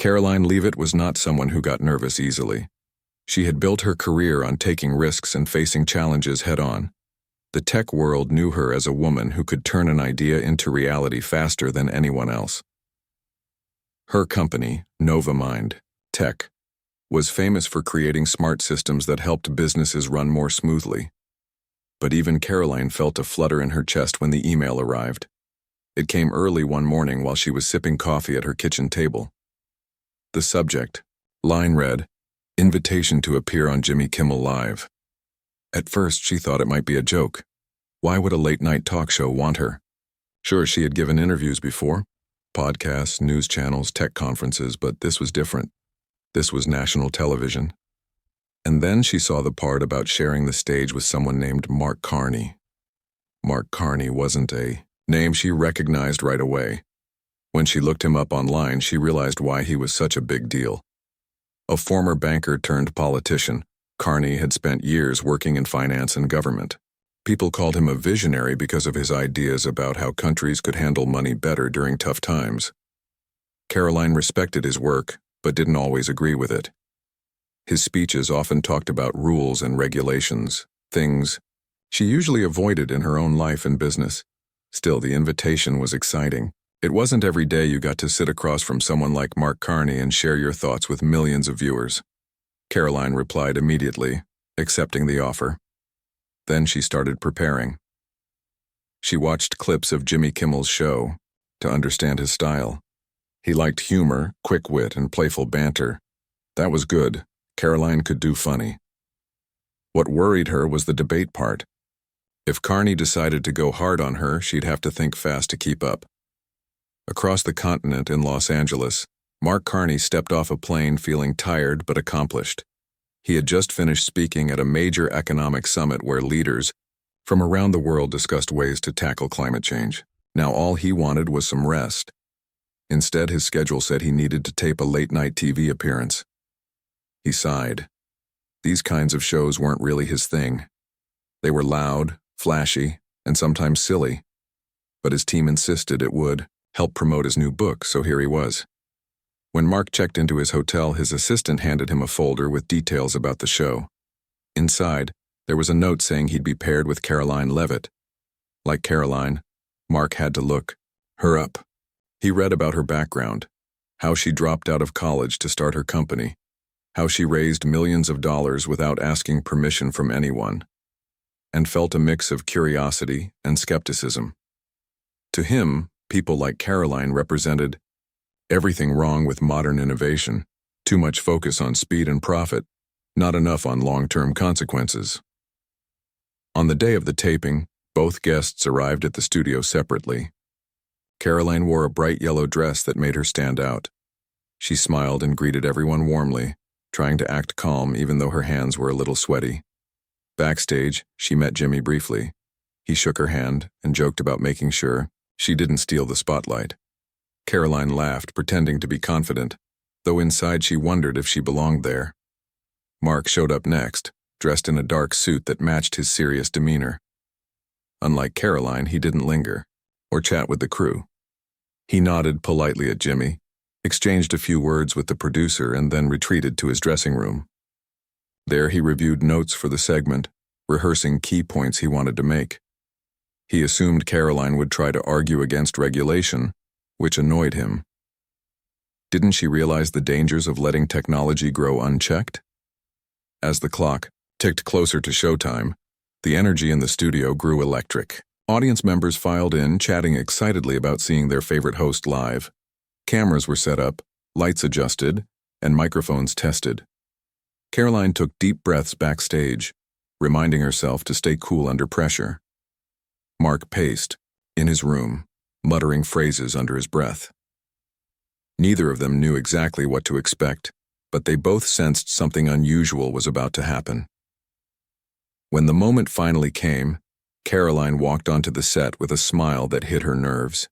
Karoline Leavitt was not someone who got nervous easily. She had built her career on taking risks and facing challenges head-on. The tech world knew her as a woman who could turn an idea into reality faster than anyone else. Her company, NovaMind Tech, was famous for creating smart systems that helped businesses run more smoothly. But even Karoline felt a flutter in her chest when the email arrived. It came early one morning while she was sipping coffee at her kitchen table. The subject, line read, "Invitation to appear on Jimmy Kimmel Live." At first, she thought it might be a joke. Why would a late-night talk show want her? Sure, she had given interviews before, podcasts, news channels, tech conferences, but this was different. This was national television. And then she saw the part about sharing the stage with someone named Mark Carney. Mark Carney wasn't a name she recognized right away. When she looked him up online, she realized why he was such a big deal. A former banker turned politician, Carney had spent years working in finance and government. People called him a visionary because of his ideas about how countries could handle money better during tough times. Karoline respected his work, but didn't always agree with it. His speeches often talked about rules and regulations, things she usually avoided in her own life and business. Still, the invitation was exciting. It wasn't every day you got to sit across from someone like Mark Carney and share your thoughts with millions of viewers. Karoline replied immediately, accepting the offer. Then she started preparing. She watched clips of Jimmy Kimmel's show to understand his style. He liked humor, quick wit, and playful banter. That was good. Karoline could do funny. What worried her was the debate part. If Carney decided to go hard on her, she'd have to think fast to keep up. Across the continent in Los Angeles, Mark Carney stepped off a plane feeling tired but accomplished. He had just finished speaking at a major economic summit where leaders from around the world discussed ways to tackle climate change. Now all he wanted was some rest. Instead, his schedule said he needed to tape a late-night TV appearance. He sighed. These kinds of shows weren't really his thing. They were loud, flashy, and sometimes silly. But his team insisted it would help promote his new book, so here he was. When Mark checked into his hotel, his assistant handed him a folder with details about the show. Inside, there was a note saying he'd be paired with Karoline Leavitt. Like Karoline, Mark had to look her up. He read about her background, how she dropped out of college to start her company, how she raised millions of dollars without asking permission from anyone, and felt a mix of curiosity and skepticism. To him, people like Karoline represented everything wrong with modern innovation, too much focus on speed and profit, not enough on long-term consequences. On the day of the taping, both guests arrived at the studio separately. Karoline wore a bright yellow dress that made her stand out. She smiled and greeted everyone warmly, trying to act calm even though her hands were a little sweaty. Backstage, she met Jimmy briefly. He shook her hand and joked about making sure she didn't steal the spotlight. Karoline laughed, pretending to be confident, though inside she wondered if she belonged there. Mark showed up next, dressed in a dark suit that matched his serious demeanor. Unlike Karoline, he didn't linger or chat with the crew. He nodded politely at Jimmy, exchanged a few words with the producer, and then retreated to his dressing room. There he reviewed notes for the segment, rehearsing key points he wanted to make. He assumed Karoline would try to argue against regulation, which annoyed him. Didn't she realize the dangers of letting technology grow unchecked? As the clock ticked closer to showtime, the energy in the studio grew electric. Audience members filed in, chatting excitedly about seeing their favorite host live. Cameras were set up, lights adjusted, and microphones tested. Karoline took deep breaths backstage, reminding herself to stay cool under pressure. Mark paced, in his room, muttering phrases under his breath. Neither of them knew exactly what to expect, but they both sensed something unusual was about to happen. When the moment finally came, Karoline walked onto the set with a smile that hit her nerves.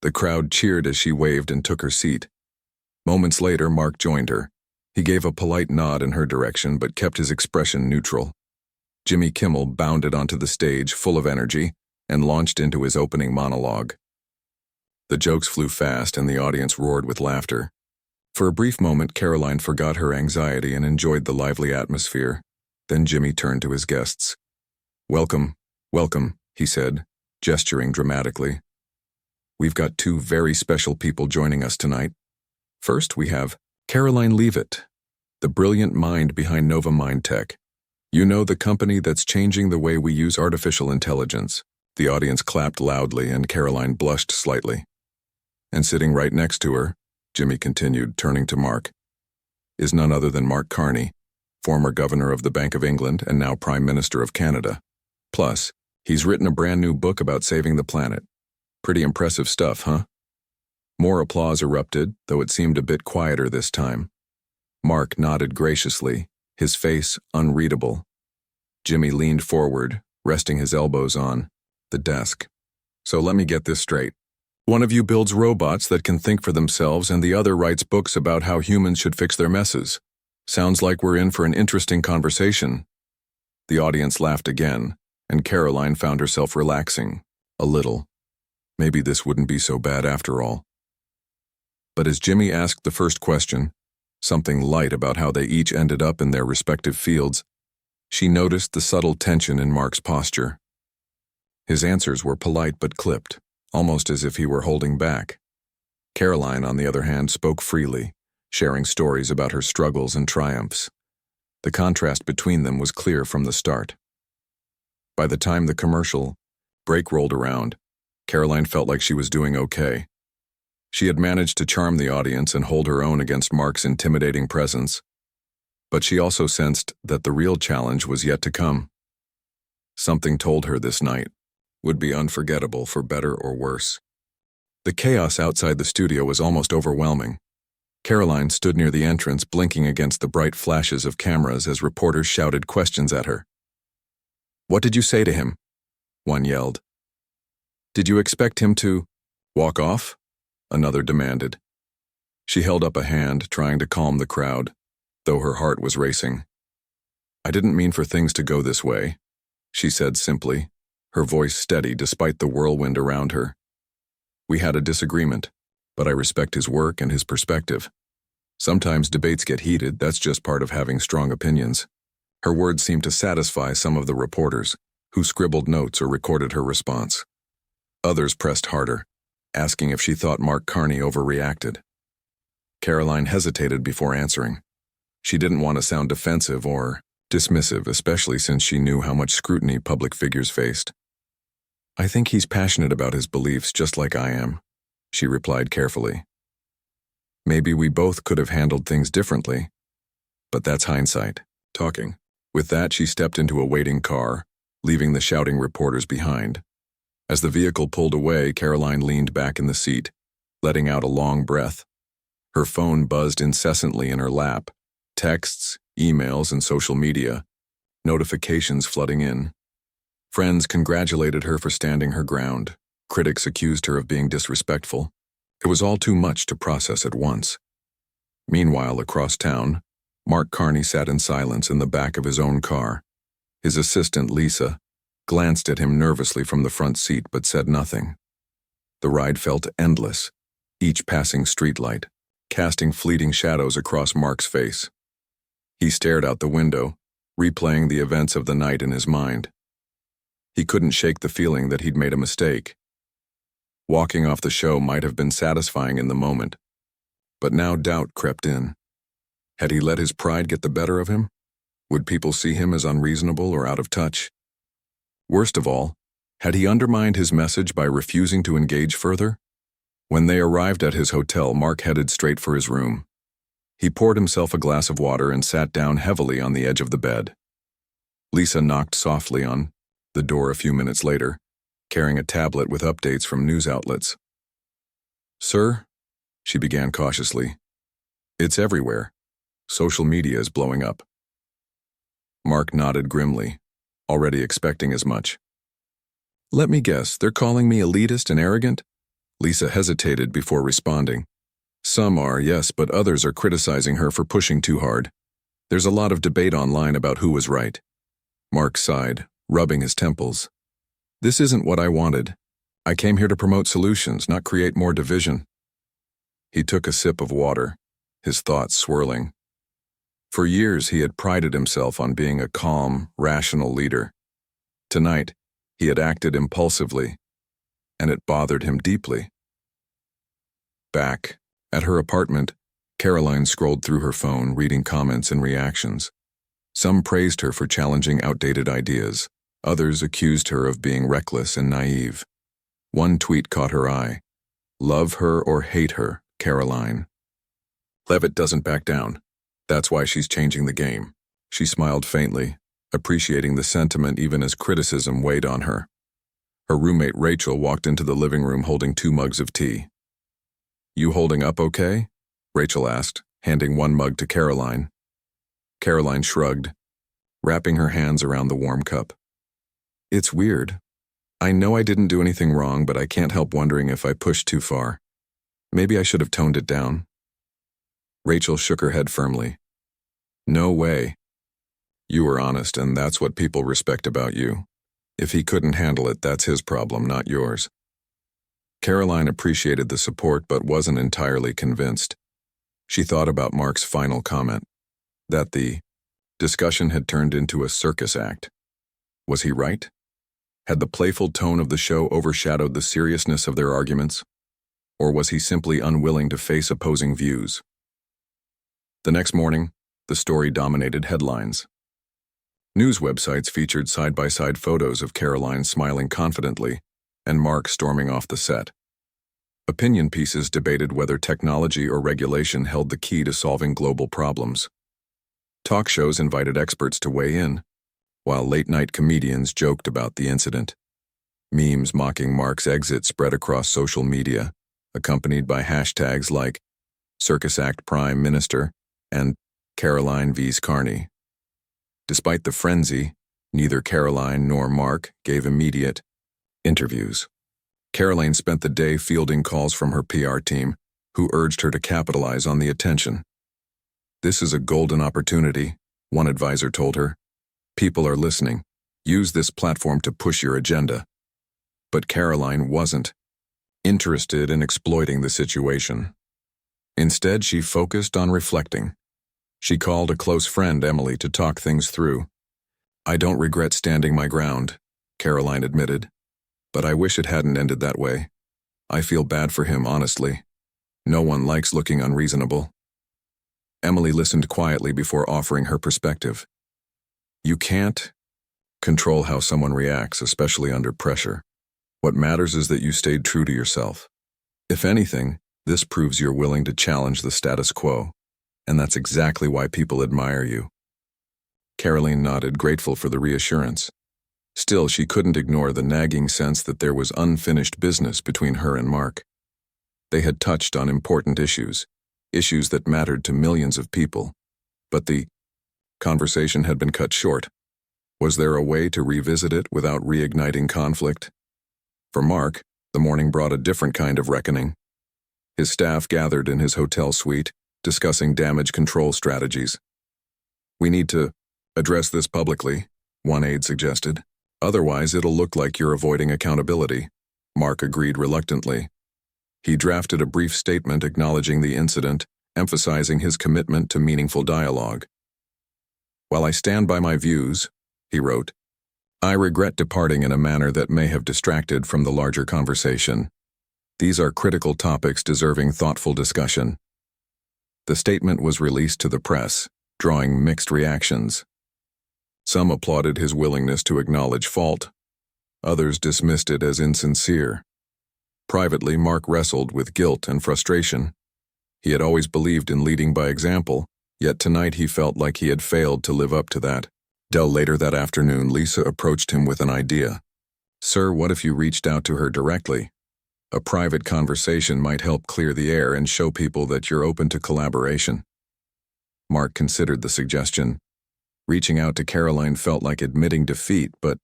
The crowd cheered as she waved and took her seat. Moments later, Mark joined her. He gave a polite nod in her direction but kept his expression neutral. Jimmy Kimmel bounded onto the stage full of energy and launched into his opening monologue. The jokes flew fast and the audience roared with laughter. For a brief moment, Karoline forgot her anxiety and enjoyed the lively atmosphere. Then Jimmy turned to his guests. "Welcome, welcome," he said, gesturing dramatically. "We've got two very special people joining us tonight. First, we have Karoline Leavitt, the brilliant mind behind Nova Mind Tech. You know, the company that's changing the way we use artificial intelligence." The audience clapped loudly and Karoline blushed slightly. "And sitting right next to her," Jimmy continued, turning to Mark, "is none other than Mark Carney, former governor of the Bank of England and now Prime Minister of Canada. Plus, he's written a brand new book about saving the planet. Pretty impressive stuff, huh?" More applause erupted, though it seemed a bit quieter this time. Mark nodded graciously, his face unreadable. Jimmy leaned forward, resting his elbows on the desk. "So let me get this straight. One of you builds robots that can think for themselves and the other writes books about how humans should fix their messes. Sounds like we're in for an interesting conversation." The audience laughed again, and Karoline found herself relaxing, a little. Maybe this wouldn't be so bad after all. But as Jimmy asked the first question, something light about how they each ended up in their respective fields, she noticed the subtle tension in Mark's posture. His answers were polite but clipped, almost as if he were holding back. Karoline, on the other hand, spoke freely, sharing stories about her struggles and triumphs. The contrast between them was clear from the start. By the time the commercial break rolled around, Karoline felt like she was doing okay. She had managed to charm the audience and hold her own against Mark's intimidating presence. But she also sensed that the real challenge was yet to come. Something told her this night would be unforgettable for better or worse. The chaos outside the studio was almost overwhelming. Karoline stood near the entrance, blinking against the bright flashes of cameras as reporters shouted questions at her. "What did you say to him?" one yelled. "Did you expect him to walk off?" another demanded. She held up a hand, trying to calm the crowd, though her heart was racing. "I didn't mean for things to go this way," she said simply, her voice steady despite the whirlwind around her. "We had a disagreement, but I respect his work and his perspective. Sometimes debates get heated, that's just part of having strong opinions." Her words seemed to satisfy some of the reporters, who scribbled notes or recorded her response. Others pressed harder, asking if she thought Mark Carney overreacted. Karoline hesitated before answering. She didn't want to sound defensive or dismissive, especially since she knew how much scrutiny public figures faced. "I think he's passionate about his beliefs just like I am," she replied carefully. "Maybe we both could have handled things differently, but that's hindsight, talking." With that, she stepped into a waiting car, leaving the shouting reporters behind. As the vehicle pulled away, Karoline leaned back in the seat, letting out a long breath. Her phone buzzed incessantly in her lap, texts, emails, and social media, notifications flooding in. Friends congratulated her for standing her ground. Critics accused her of being disrespectful. It was all too much to process at once. Meanwhile, across town, Mark Carney sat in silence in the back of his own car. His assistant, Lisa, glanced at him nervously from the front seat but said nothing. The ride felt endless, each passing streetlight, casting fleeting shadows across Mark's face. He stared out the window, replaying the events of the night in his mind. He couldn't shake the feeling that he'd made a mistake. Walking off the show might have been satisfying in the moment, but now doubt crept in. Had he let his pride get the better of him? Would people see him as unreasonable or out of touch? Worst of all, had he undermined his message by refusing to engage further? When they arrived at his hotel, Mark headed straight for his room. He poured himself a glass of water and sat down heavily on the edge of the bed. Lisa knocked softly on the door a few minutes later, carrying a tablet with updates from news outlets. "Sir," she began cautiously, "it's everywhere. Social media is blowing up." Mark nodded grimly, already expecting as much. "Let me guess, they're calling me elitist and arrogant?" Lisa hesitated before responding. "Some are, yes, but others are criticizing her for pushing too hard. There's a lot of debate online about who was right." Mark sighed, rubbing his temples. "This isn't what I wanted. I came here to promote solutions, not create more division." He took a sip of water, his thoughts swirling. For years, he had prided himself on being a calm, rational leader. Tonight, he had acted impulsively, and it bothered him deeply. Back at her apartment, Karoline scrolled through her phone, reading comments and reactions. Some praised her for challenging outdated ideas. Others accused her of being reckless and naive. One tweet caught her eye. "Love her or hate her, Karoline. Leavitt doesn't back down. That's why she's changing the game." She smiled faintly, appreciating the sentiment even as criticism weighed on her. Her roommate Rachel walked into the living room holding 2 mugs of tea. "You holding up okay?" Rachel asked, handing one mug to Karoline. Karoline shrugged, wrapping her hands around the warm cup. "It's weird. I know I didn't do anything wrong, but I can't help wondering if I pushed too far. Maybe I should have toned it down." Rachel shook her head firmly. "No way. You were honest, and that's what people respect about you. If he couldn't handle it, that's his problem, not yours." Karoline appreciated the support but wasn't entirely convinced. She thought about Mark's final comment, that the discussion had turned into a circus act. Was he right? Had the playful tone of the show overshadowed the seriousness of their arguments? Or was he simply unwilling to face opposing views? The next morning, the story dominated headlines. News websites featured side-by-side photos of Karoline smiling confidently and Mark storming off the set. Opinion pieces debated whether technology or regulation held the key to solving global problems. Talk shows invited experts to weigh in, while late-night comedians joked about the incident. Memes mocking Mark's exit spread across social media, accompanied by hashtags like Circus Act Prime Minister and Karoline vs. Carney. Despite the frenzy, neither Karoline nor Mark gave immediate interviews. Karoline spent the day fielding calls from her PR team, who urged her to capitalize on the attention. "This is a golden opportunity," one advisor told her. "People are listening. Use this platform to push your agenda." But Karoline wasn't interested in exploiting the situation. Instead, she focused on reflecting. She called a close friend, Emily, to talk things through. "I don't regret standing my ground," Karoline admitted, "but I wish it hadn't ended that way. I feel bad for him, honestly. No one likes looking unreasonable." Emily listened quietly before offering her perspective. "You can't control how someone reacts, especially under pressure. What matters is that you stayed true to yourself. If anything, this proves you're willing to challenge the status quo, and that's exactly why people admire you." Karoline nodded, grateful for the reassurance. Still, she couldn't ignore the nagging sense that there was unfinished business between her and Mark. They had touched on important issues that mattered to millions of people, but the conversation had been cut short. Was there a way to revisit it without reigniting conflict? For Mark, the morning brought a different kind of reckoning. His staff gathered in his hotel suite, discussing damage control strategies. "We need to address this publicly," one aide suggested. "Otherwise, it'll look like you're avoiding accountability." Mark agreed reluctantly. He drafted a brief statement acknowledging the incident, emphasizing his commitment to meaningful dialogue. "While I stand by my views," he wrote, "I regret departing in a manner that may have distracted from the larger conversation. These are critical topics deserving thoughtful discussion." The statement was released to the press, drawing mixed reactions. Some applauded his willingness to acknowledge fault. Others dismissed it as insincere. Privately, Mark wrestled with guilt and frustration. He had always believed in leading by example, yet tonight he felt like he had failed to live up to that. Later that afternoon, Lisa approached him with an idea. "Sir, what if you reached out to her directly? A private conversation might help clear the air and show people that you're open to collaboration." Mark considered the suggestion. Reaching out to Karoline felt like admitting defeat, but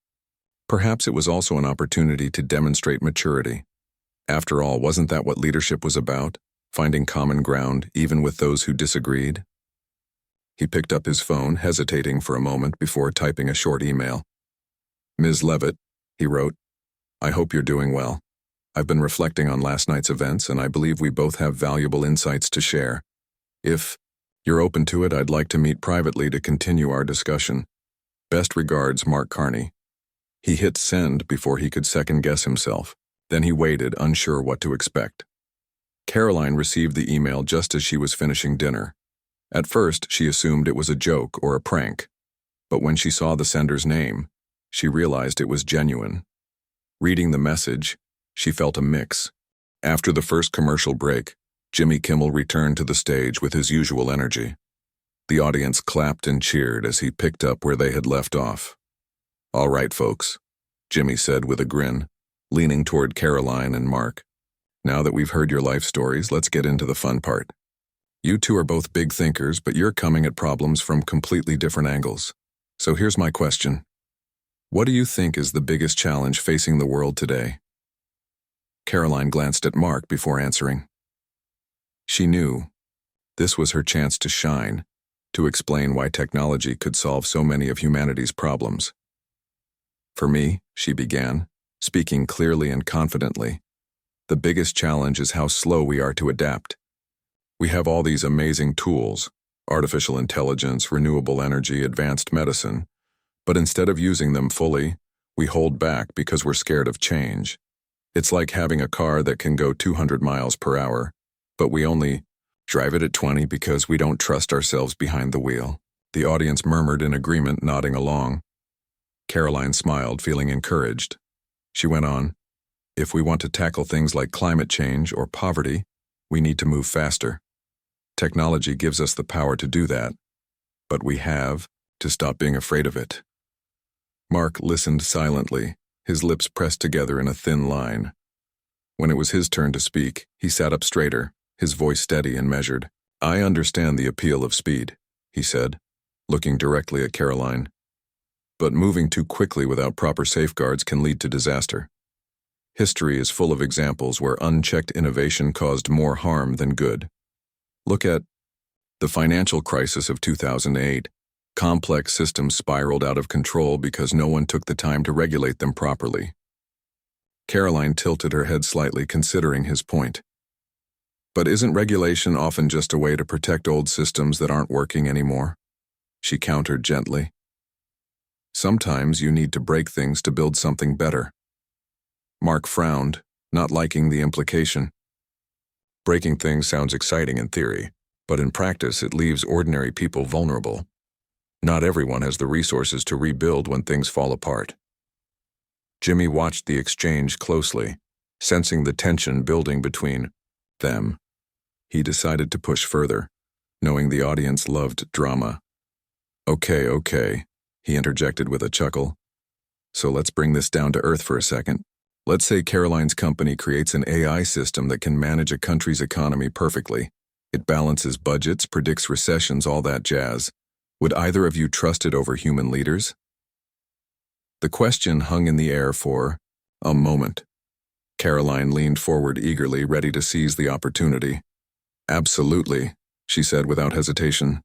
perhaps it was also an opportunity to demonstrate maturity. After all, wasn't that what leadership was about? Finding common ground, even with those who disagreed? He picked up his phone, hesitating for a moment before typing a short email. "Ms. Leavitt," he wrote, "I hope you're doing well. I've been reflecting on last night's events, and I believe we both have valuable insights to share. If you're open to it, I'd like to meet privately to continue our discussion. Best regards, Mark Carney. He hit send before he could second-guess himself. Then he waited, unsure what to expect. Karoline received the email just as she was finishing dinner. At first, she assumed it was a joke or a prank. But when she saw the sender's name, she realized it was genuine. Reading the message, she felt a mix. After the first commercial break, Jimmy Kimmel returned to the stage with his usual energy. The audience clapped and cheered as he picked up where they had left off. "All right, folks," Jimmy said with a grin, leaning toward Karoline and Mark. "Now that we've heard your life stories, let's get into the fun part. You two are both big thinkers, but you're coming at problems from completely different angles. So here's my question. What do you think is the biggest challenge facing the world today?" Karoline glanced at Mark before answering. She knew this was her chance to shine, to explain why technology could solve so many of humanity's problems. "For me," she began, speaking clearly and confidently, "the biggest challenge is how slow we are to adapt. We have all these amazing tools, artificial intelligence, renewable energy, advanced medicine, but instead of using them fully, we hold back because we're scared of change. It's like having a car that can go 200 miles per hour, but we only drive it at 20 because we don't trust ourselves behind the wheel." The audience murmured in agreement, nodding along. Karoline smiled, feeling encouraged. She went on, "If we want to tackle things like climate change or poverty, we need to move faster. Technology gives us the power to do that, but we have to stop being afraid of it." Mark listened silently, his lips pressed together in a thin line. When it was his turn to speak, he sat up straighter, his voice steady and measured. "I understand the appeal of speed," he said, looking directly at Karoline. "But moving too quickly without proper safeguards can lead to disaster. History is full of examples where unchecked innovation caused more harm than good. Look at the financial crisis of 2008. Complex systems spiraled out of control because no one took the time to regulate them properly." Karoline tilted her head slightly, considering his point. "But isn't regulation often just a way to protect old systems that aren't working anymore?" She countered gently. "Sometimes you need to break things to build something better." Mark frowned, not liking the implication. "Breaking things sounds exciting in theory, but in practice it leaves ordinary people vulnerable. Not everyone has the resources to rebuild when things fall apart." Jimmy watched the exchange closely, sensing the tension building between them. He decided to push further, knowing the audience loved drama. Okay, he interjected with a chuckle. "So let's bring this down to earth for a second. Let's say Karoline's company creates an AI system that can manage a country's economy perfectly. It balances budgets, predicts recessions, all that jazz. Would either of you trust it over human leaders?" The question hung in the air for a moment. Karoline leaned forward eagerly, ready to seize the opportunity. "Absolutely," she said without hesitation.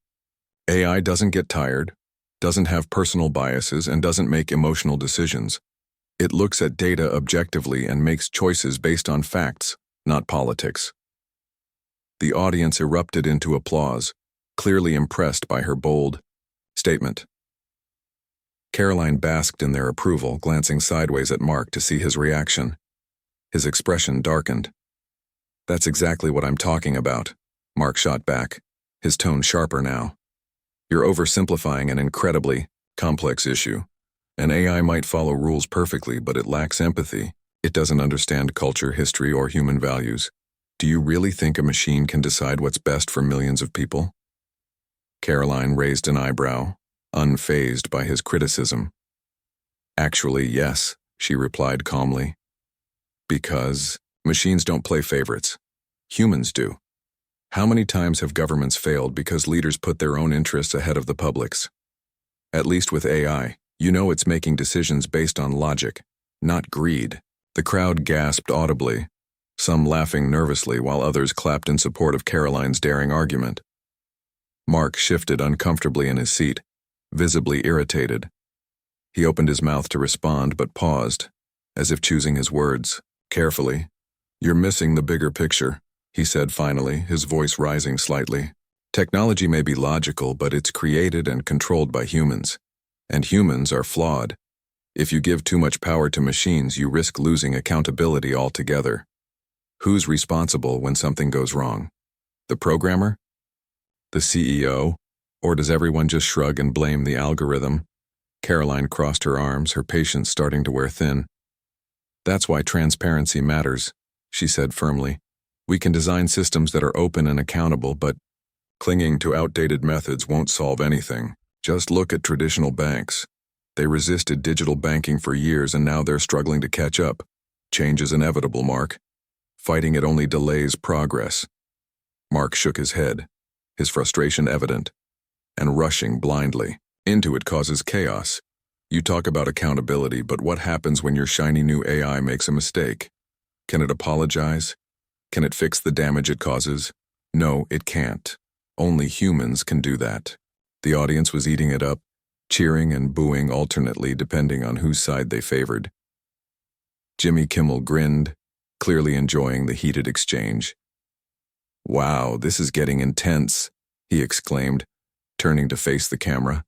"AI doesn't get tired, doesn't have personal biases, and doesn't make emotional decisions. It looks at data objectively and makes choices based on facts, not politics." The audience erupted into applause, clearly impressed by her bold statement. Karoline basked in their approval, glancing sideways at Mark to see his reaction. His expression darkened. "That's exactly what I'm talking about," Mark shot back, his tone sharper now. "You're oversimplifying an incredibly complex issue. An AI might follow rules perfectly, but it lacks empathy. It doesn't understand culture, history, or human values. Do you really think a machine can decide what's best for millions of people?" Karoline raised an eyebrow, unfazed by his criticism. "Actually, yes," she replied calmly. "Because machines don't play favorites. Humans do. How many times have governments failed because leaders put their own interests ahead of the public's? At least with AI, you know it's making decisions based on logic, not greed." The crowd gasped audibly, some laughing nervously while others clapped in support of Karoline's daring argument. Mark shifted uncomfortably in his seat, visibly irritated. He opened his mouth to respond but paused, as if choosing his words carefully. "You're missing the bigger picture," he said finally, his voice rising slightly. Technology may be logical, but it's created and controlled by humans. And humans are flawed. If you give too much power to machines, you risk losing accountability altogether. Who's responsible when something goes wrong? The programmer? The CEO? Or does everyone just shrug and blame the algorithm? Karoline crossed her arms, her patience starting to wear thin. That's why transparency matters, she said firmly. We can design systems that are open and accountable, but clinging to outdated methods won't solve anything. Just look at traditional banks. They resisted digital banking for years and now they're struggling to catch up. Change is inevitable, Mark. Fighting it only delays progress. Mark shook his head, his frustration evident. And rushing blindly into it causes chaos. You talk about accountability, but what happens when your shiny new AI makes a mistake? Can it apologize? Can it fix the damage it causes? No, it can't. Only humans can do that. The audience was eating it up, cheering and booing alternately depending on whose side they favored. Jimmy Kimmel grinned, clearly enjoying the heated exchange. "Wow, this is getting intense," he exclaimed, turning to face the camera.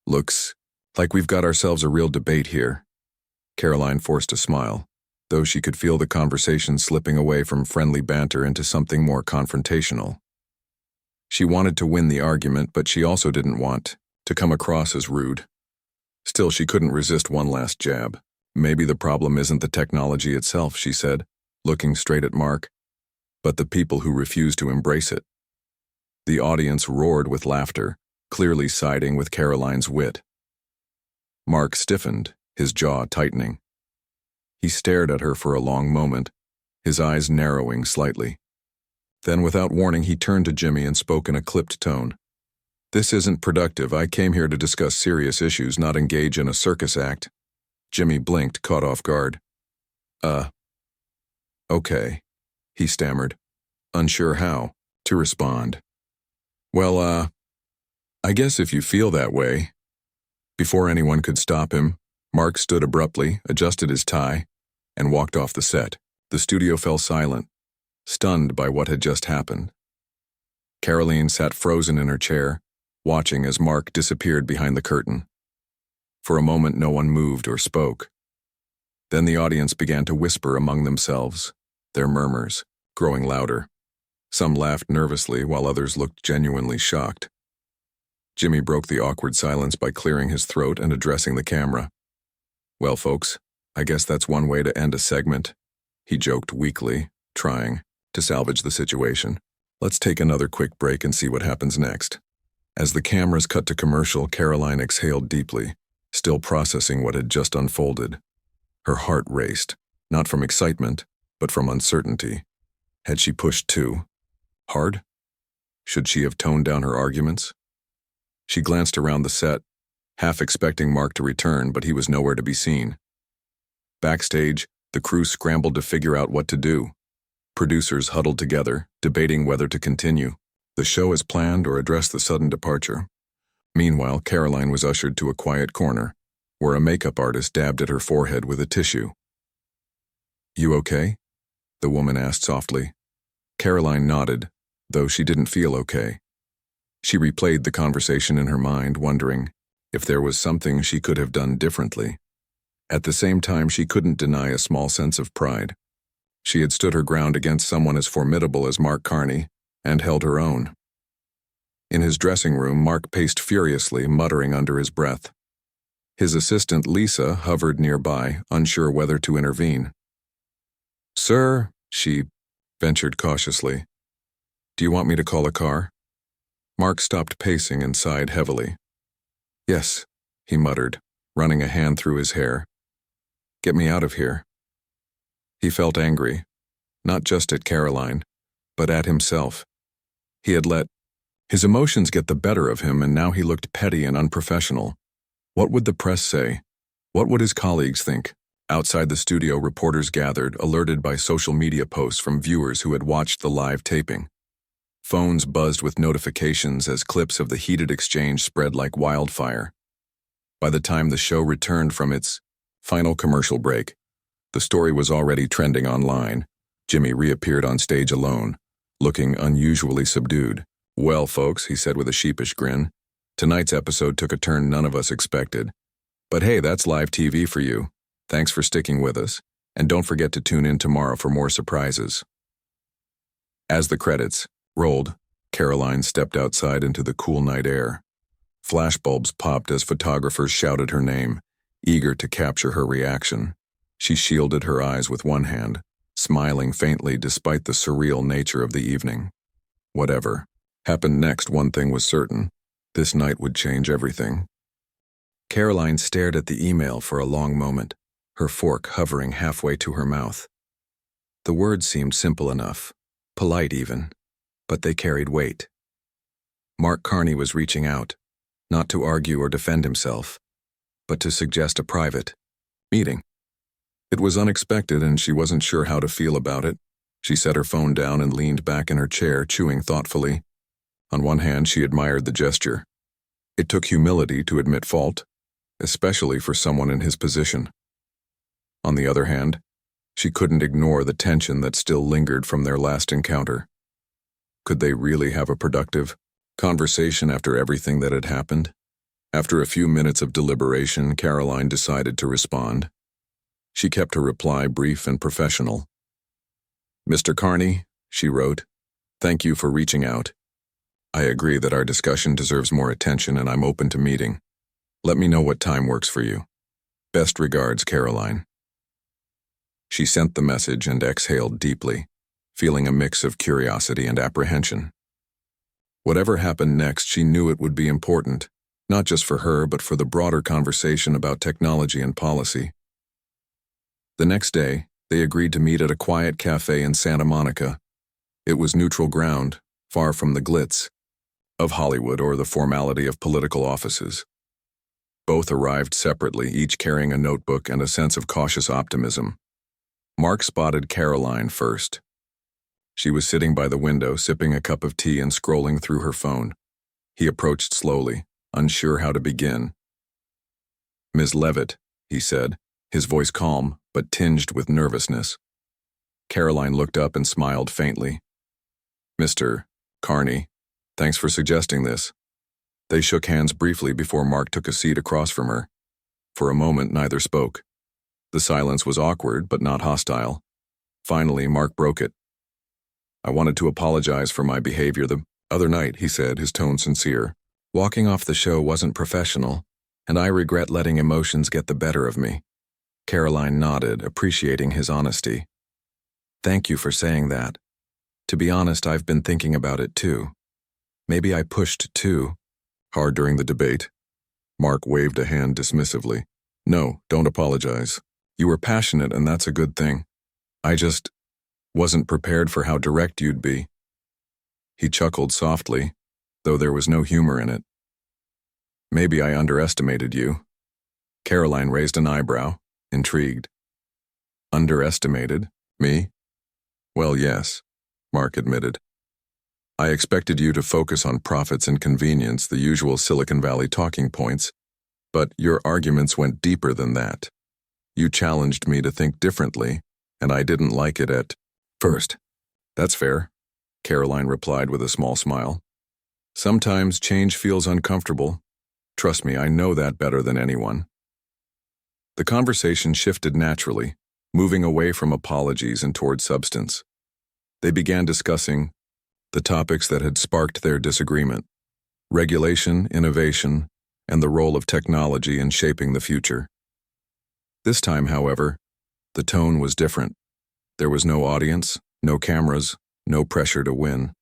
"Looks like we've got ourselves a real debate here." Karoline forced a smile, though she could feel the conversation slipping away from friendly banter into something more confrontational. She wanted to win the argument, but she also didn't want to come across as rude. Still, she couldn't resist one last jab. "Maybe the problem isn't the technology itself," she said, looking straight at Mark, "but the people who refuse to embrace it." The audience roared with laughter, clearly siding with Karoline's wit. Mark stiffened, his jaw tightening. He stared at her for a long moment, his eyes narrowing slightly. Then, without warning, he turned to Jimmy and spoke in a clipped tone. "This isn't productive. I came here to discuss serious issues, not engage in a circus act." Jimmy blinked, caught off guard. Okay," he stammered, unsure how to respond. "Well, I guess if you feel that way." Before anyone could stop him, Mark stood abruptly, adjusted his tie, and walked off the set. The studio fell silent, stunned by what had just happened. Karoline sat frozen in her chair, watching as Mark disappeared behind the curtain. For a moment, no one moved or spoke. Then the audience began to whisper among themselves, their murmurs growing louder. Some laughed nervously, while others looked genuinely shocked. Jimmy broke the awkward silence by clearing his throat and addressing the camera. "Well, folks, I guess that's one way to end a segment," he joked weakly, trying to salvage the situation. "Let's take another quick break and see what happens next." As the cameras cut to commercial, Karoline exhaled deeply, still processing what had just unfolded. Her heart raced, not from excitement, but from uncertainty. Had she pushed too hard? Should she have toned down her arguments? She glanced around the set, half expecting Mark to return, but he was nowhere to be seen. Backstage, the crew scrambled to figure out what to do. Producers huddled together, debating whether to continue the show as planned or address the sudden departure. Meanwhile, Karoline was ushered to a quiet corner, where a makeup artist dabbed at her forehead with a tissue. "You okay?" the woman asked softly. Karoline nodded, though she didn't feel okay. She replayed the conversation in her mind, wondering if there was something she could have done differently. At the same time, she couldn't deny a small sense of pride. She had stood her ground against someone as formidable as Mark Carney, and held her own. In his dressing room, Mark paced furiously, muttering under his breath. His assistant, Lisa, hovered nearby, unsure whether to intervene. "Sir," she ventured cautiously, "do you want me to call a car?" Mark stopped pacing and sighed heavily. "Yes," he muttered, running a hand through his hair. "Get me out of here." He felt angry, not just at Karoline, but at himself. He had let his emotions get the better of him, and now he looked petty and unprofessional. What would the press say? What would his colleagues think? Outside the studio, reporters gathered, alerted by social media posts from viewers who had watched the live taping. Phones buzzed with notifications as clips of the heated exchange spread like wildfire. By the time the show returned from its final commercial break, the story was already trending online. Jimmy reappeared on stage alone, looking unusually subdued, Well, folks, he said with a sheepish grin, tonight's episode took a turn none of us expected. But hey, that's live TV for you. Thanks for sticking with us, and don't forget to tune in tomorrow for more surprises. As the credits rolled, Karoline stepped outside into the cool night air. Flashbulbs popped as photographers shouted her name, eager to capture her reaction. She shielded her eyes with one hand, smiling faintly despite the surreal nature of the evening. Whatever happened next, one thing was certain. This night would change everything. Karoline stared at the email for a long moment, her fork hovering halfway to her mouth. The words seemed simple enough, polite even, but they carried weight. Mark Carney was reaching out, not to argue or defend himself, but to suggest a private meeting. It was unexpected and she wasn't sure how to feel about it. She set her phone down and leaned back in her chair, chewing thoughtfully. On one hand, she admired the gesture. It took humility to admit fault, especially for someone in his position. On the other hand, she couldn't ignore the tension that still lingered from their last encounter. Could they really have a productive conversation after everything that had happened? After a few minutes of deliberation, Karoline decided to respond. She kept her reply brief and professional. "Mr. Carney," she wrote, "thank you for reaching out. I agree that our discussion deserves more attention and I'm open to meeting. Let me know what time works for you. Best regards, Karoline." She sent the message and exhaled deeply, feeling a mix of curiosity and apprehension. Whatever happened next, she knew it would be important, not just for her but for the broader conversation about technology and policy. The next day, they agreed to meet at a quiet cafe in Santa Monica. It was neutral ground, far from the glitz of Hollywood or the formality of political offices. Both arrived separately, each carrying a notebook and a sense of cautious optimism. Mark spotted Karoline first. She was sitting by the window, sipping a cup of tea and scrolling through her phone. He approached slowly, unsure how to begin. "Ms. Leavitt," he said, his voice calm but tinged with nervousness. Karoline looked up and smiled faintly. "Mr. Carney, thanks for suggesting this." They shook hands briefly before Mark took a seat across from her. For a moment, neither spoke. The silence was awkward but not hostile. Finally, Mark broke it. "I wanted to apologize for my behavior the other night," he said, his tone sincere. "Walking off the show wasn't professional, and I regret letting emotions get the better of me." Karoline nodded, appreciating his honesty. "Thank you for saying that. To be honest, I've been thinking about it too. Maybe I pushed too hard during the debate." Mark waved a hand dismissively. "No, don't apologize. You were passionate and that's a good thing. I just wasn't prepared for how direct you'd be." He chuckled softly, though there was no humor in it. "Maybe I underestimated you." Karoline raised an eyebrow, intrigued. "Underestimated? Me?" "Well, yes," Mark admitted. "I expected you to focus on profits and convenience, the usual Silicon Valley talking points, but your arguments went deeper than that. You challenged me to think differently, and I didn't like it at first." "That's fair," Karoline replied with a small smile. "Sometimes change feels uncomfortable. Trust me, I know that better than anyone." The conversation shifted naturally, moving away from apologies and toward substance. They began discussing the topics that had sparked their disagreement: regulation, innovation, and the role of technology in shaping the future. This time, however, the tone was different. There was no audience, no cameras, no pressure to win.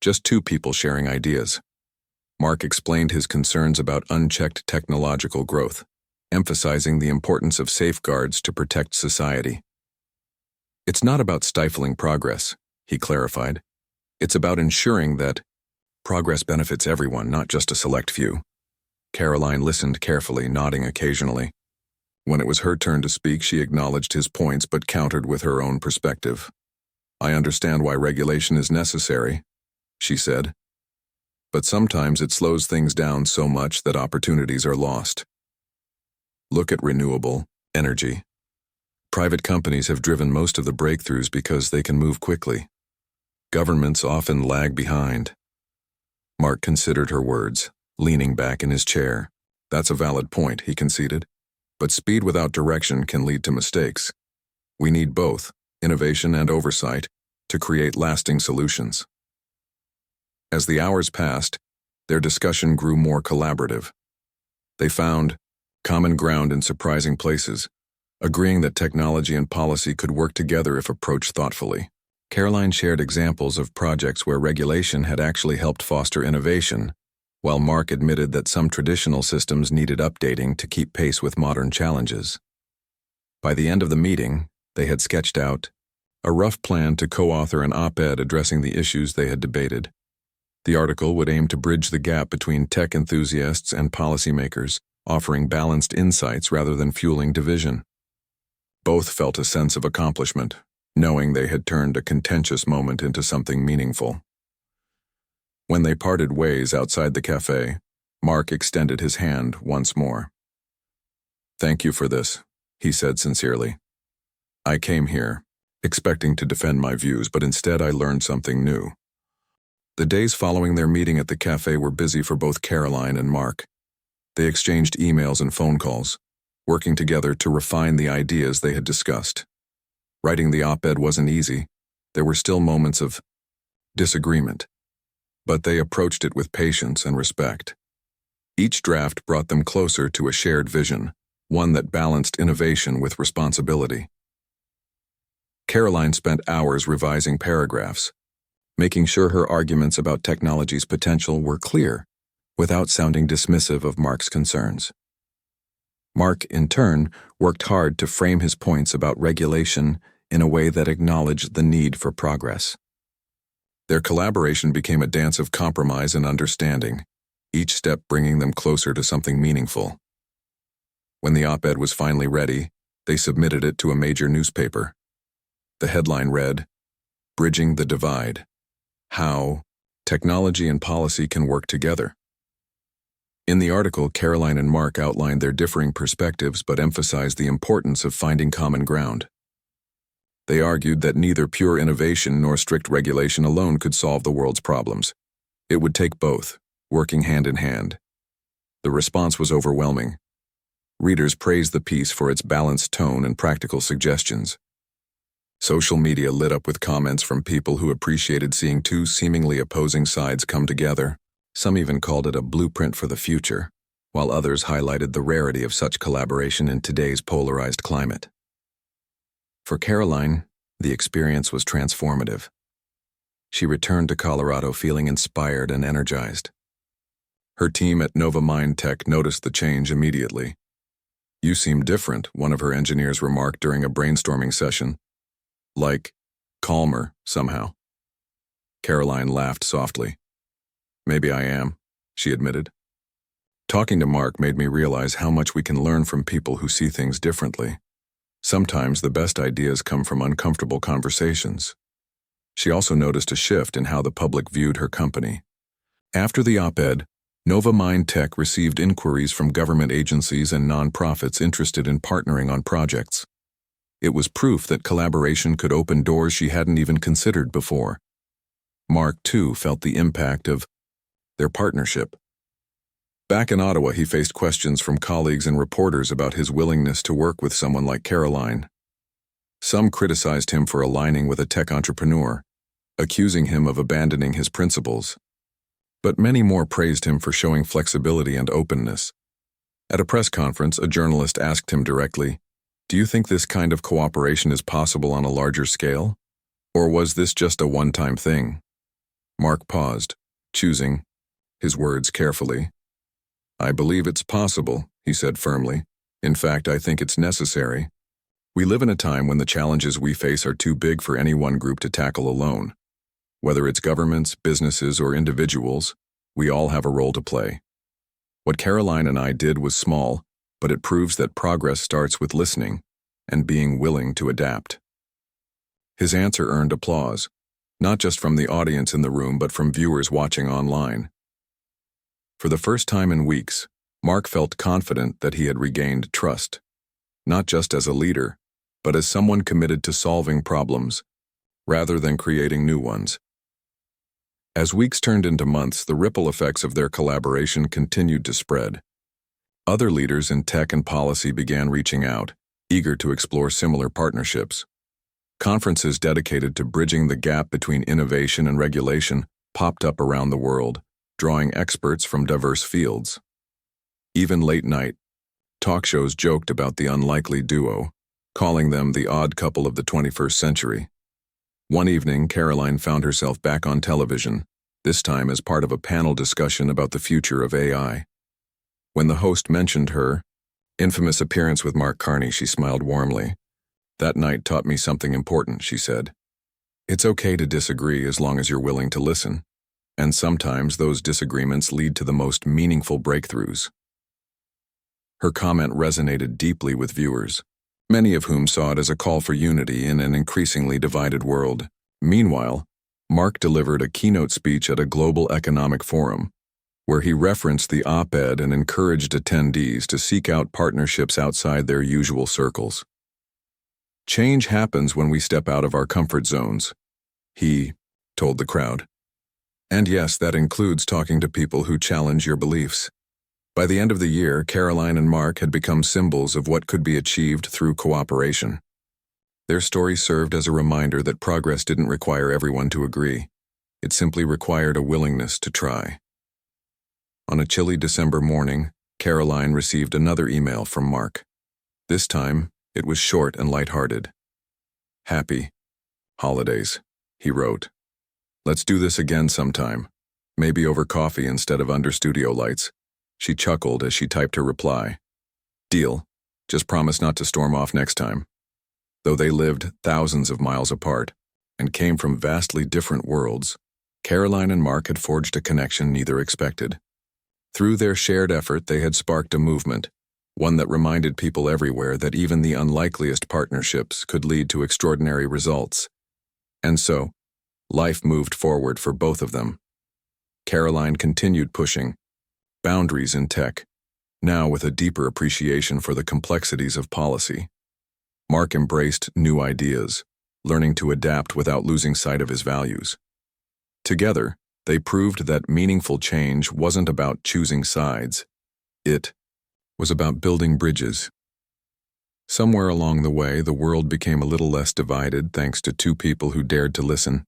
Just two people sharing ideas. Mark explained his concerns about unchecked technological growth, emphasizing the importance of safeguards to protect society. "It's not about stifling progress," he clarified. "It's about ensuring that progress benefits everyone, not just a select few." Karoline listened carefully, nodding occasionally. When it was her turn to speak, she acknowledged his points but countered with her own perspective. "I understand why regulation is necessary," she said. "But sometimes it slows things down so much that opportunities are lost. Look at renewable energy. Private companies have driven most of the breakthroughs because they can move quickly. Governments often lag behind. Mark considered her words, leaning back in his chair. That's a valid point, he conceded. But speed without direction can lead to mistakes. We need both, innovation and oversight, to create lasting solutions. As the hours passed, their discussion grew more collaborative. They found common ground in surprising places, agreeing that technology and policy could work together if approached thoughtfully. Karoline shared examples of projects where regulation had actually helped foster innovation, while Mark admitted that some traditional systems needed updating to keep pace with modern challenges. By the end of the meeting, they had sketched out a rough plan to co-author an op-ed addressing the issues they had debated. The article would aim to bridge the gap between tech enthusiasts and policymakers, offering balanced insights rather than fueling division. Both felt a sense of accomplishment, knowing they had turned a contentious moment into something meaningful. When they parted ways outside the cafe, Mark extended his hand once more. "Thank you for this," he said sincerely. "I came here, expecting to defend my views, but instead I learned something new." The days following their meeting at the cafe were busy for both Karoline and Mark. They exchanged emails and phone calls, working together to refine the ideas they had discussed. Writing the op-ed wasn't easy. There were still moments of disagreement, but they approached it with patience and respect. Each draft brought them closer to a shared vision, one that balanced innovation with responsibility. Karoline spent hours revising paragraphs, making sure her arguments about technology's potential were clear, without sounding dismissive of Mark's concerns. Mark, in turn, worked hard to frame his points about regulation in a way that acknowledged the need for progress. Their collaboration became a dance of compromise and understanding, each step bringing them closer to something meaningful. When the op-ed was finally ready, they submitted it to a major newspaper. The headline read, "Bridging the Divide: How Technology and Policy Can Work Together." In the article, Karoline and Mark outlined their differing perspectives but emphasized the importance of finding common ground. They argued that neither pure innovation nor strict regulation alone could solve the world's problems. It would take both, working hand in hand. The response was overwhelming. Readers praised the piece for its balanced tone and practical suggestions. Social media lit up with comments from people who appreciated seeing two seemingly opposing sides come together. Some even called it a blueprint for the future, while others highlighted the rarity of such collaboration in today's polarized climate. For Karoline, the experience was transformative. She returned to Colorado feeling inspired and energized. Her team at Nova Mind Tech noticed the change immediately. "You seem different," one of her engineers remarked during a brainstorming session. "Like, calmer, somehow." Karoline laughed softly. "Maybe I am," she admitted. "Talking to Mark made me realize how much we can learn from people who see things differently. Sometimes the best ideas come from uncomfortable conversations." She also noticed a shift in how the public viewed her company. After the op-ed, Nova Mind Tech received inquiries from government agencies and nonprofits interested in partnering on projects. It was proof that collaboration could open doors she hadn't even considered before. Mark, too, felt the impact of their partnership. Back in Ottawa, he faced questions from colleagues and reporters about his willingness to work with someone like Karoline. Some criticized him for aligning with a tech entrepreneur, accusing him of abandoning his principles. But many more praised him for showing flexibility and openness. At a press conference, a journalist asked him directly, "Do you think this kind of cooperation is possible on a larger scale? Or was this just a one-time thing?" Mark paused, choosing his words carefully. "I believe it's possible," he said firmly. "In fact, I think it's necessary. We live in a time when the challenges we face are too big for any one group to tackle alone. Whether it's governments, businesses, or individuals, we all have a role to play. What Karoline and I did was small, but it proves that progress starts with listening and being willing to adapt." His answer earned applause, not just from the audience in the room but from viewers watching online. For the first time in weeks, Mark felt confident that he had regained trust, not just as a leader, but as someone committed to solving problems rather than creating new ones. As weeks turned into months, the ripple effects of their collaboration continued to spread. Other leaders in tech and policy began reaching out, eager to explore similar partnerships. Conferences dedicated to bridging the gap between innovation and regulation popped up around the world, drawing experts from diverse fields. Even late night, talk shows joked about the unlikely duo, calling them the odd couple of the 21st century. One evening, Karoline found herself back on television, this time as part of a panel discussion about the future of AI. When the host mentioned her infamous appearance with Carney, she smiled warmly. "That night taught me something important," she said. "It's okay to disagree as long as you're willing to listen. And sometimes those disagreements lead to the most meaningful breakthroughs." Her comment resonated deeply with viewers, many of whom saw it as a call for unity in an increasingly divided world. Meanwhile, Mark delivered a keynote speech at a global economic forum, where he referenced the op-ed and encouraged attendees to seek out partnerships outside their usual circles. "Change happens when we step out of our comfort zones," he told the crowd. "And yes, that includes talking to people who challenge your beliefs." By the end of the year, Karoline and Mark had become symbols of what could be achieved through cooperation. Their story served as a reminder that progress didn't require everyone to agree. It simply required a willingness to try. On a chilly December morning, Karoline received another email from Mark. This time, it was short and lighthearted. "Happy holidays," he wrote. "Let's do this again sometime, maybe over coffee instead of under studio lights." She chuckled as she typed her reply. "Deal. Just promise not to storm off next time." Though they lived thousands of miles apart and came from vastly different worlds, Karoline and Mark had forged a connection neither expected. Through their shared effort, they had sparked a movement, one that reminded people everywhere that even the unlikeliest partnerships could lead to extraordinary results. And so, life moved forward for both of them. Karoline continued pushing boundaries in tech, now with a deeper appreciation for the complexities of policy. Mark embraced new ideas, learning to adapt without losing sight of his values. Together, they proved that meaningful change wasn't about choosing sides. It was about building bridges. Somewhere along the way, the world became a little less divided thanks to two people who dared to listen.